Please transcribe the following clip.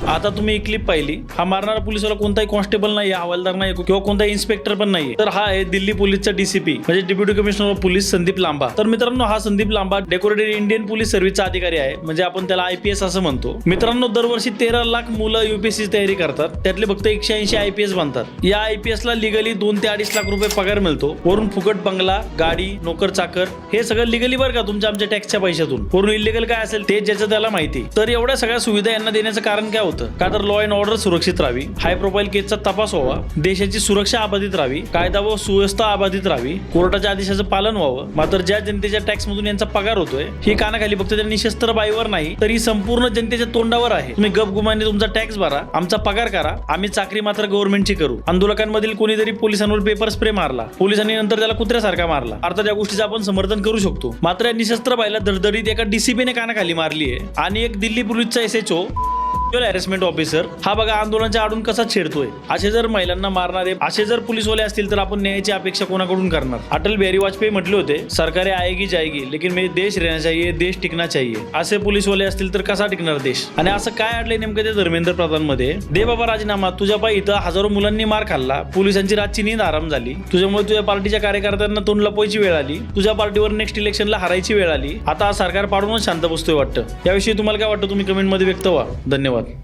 आता तुम्ही एक क्लिप पाहिली, हा मारणारा पोलिसवाला कोणताही कॉन्स्टेबल नाही, हवालदार नाही किंवा कोणताही इन्स्पेक्टर पण नाही, तर हा आहे दिल्ली पोलीसचा डीसीपी म्हणजे deputy commissioner of police Sandeep Lamba. तर मित्रांनो, हा Sandeep Lamba decorated Indian police सर्व्हिसचा अधिकारी आहे, म्हणजे आपण त्याला IPS असं म्हणतो. मित्रांनो, दरवर्षी 13 लाख मुलं UPSC ची तयारी करतात, त्यातले फक्त 180 IPS बनतात. या IPS ला लिगली 2 ते 2.5 लाख रुपये पगार मिळतो. वरून फुकट बंगला, गाडी, नोकर चाकर, हे सगळं लिगली बरं का, तुमच्या आमच्या टॅक्सच्या पैशातून. वरून इलिगल काय असेल ते ज्याचं त्याला माहिती. तर एवढ्या सगळ्या सुविधा यांना देण्याचं कारण काय होतं? का तर लॉ अँड ऑर्डर सुरक्षित राहावी, हाय प्रोफाईल केसचा तपास व्हावा, देशाची सुरक्षा अबाधित राहावी, कायदा व सुव्यवस्था अबाधित राहावी, कोर्टाच्या आदेशाचं पालन व्हावं. मात्र ज्या जनतेच्या टॅक्स मधून यांचा पगार होतोय, ही कानाखाली फक्त त्या निशस्त्र बाईवर नाही, तर ही संपूर्ण जनतेच्या तोंडावर आहे. तुम्ही गपगुमाने तुमचा टॅक्स भरा, आमचा पगार करा, आम्ही चाकरी मात्र गव्हर्नमेंटची करू. आंदोलकांमधील कोणीतरी पोलिसांवर पेपर स्प्रे मारला, पोलिसांनी नंतर त्याला कुत्र्यासारखा मारला, अर्थात या गोष्टीचं आपण समर्थन करू शकतो. मात्र या निशस्त्र बाईला धडधडीत एका DCPने कानाखाली मारली आहे. आणि एक दिल्ली पोलीसचा SHO हॅरेसमेंट ऑफिसर हा बघा आंदोलनाच्या आडून कसा छेडतोय. असे जर महिलांना मारणारे असे जर पोलीसवाले असतील तर आपण न्यायाची अपेक्षा कोणाकडून करणार? अटल बिहारी वाजपेयी म्हटले होते, सरकारे आएगी जाएगी लेकिन मेरे देश रहना चाहिए, देश टिकना चाहिए. असे पोलीसवाले असतील तर कसा टिकणार देश? आणि असं काय अडलंय नेमकं ते धर्मेंद्र प्रधान मध्ये? दे बाबा राजीनामा. तुझ्या पायी इथं हजारो मुलांनी मार खाल्ला, पोलिसांची रातची नींद आराम झाली, तुझ्यामुळे तुझ्या पार्टीच्या कार्यकर्त्यांना तोंड लपवायची वेळ आली, तुझ्या पार्टीवर नेक्स्ट इलेक्शनला हरायची वेळ आली. आता सरकार पाडूनच शांत बसतोय वाटतं. याविषयी तुम्हाला काय वाटतं? तुम्ही कमेंट मध्ये व्यक्त व्हा. धन्यवाद.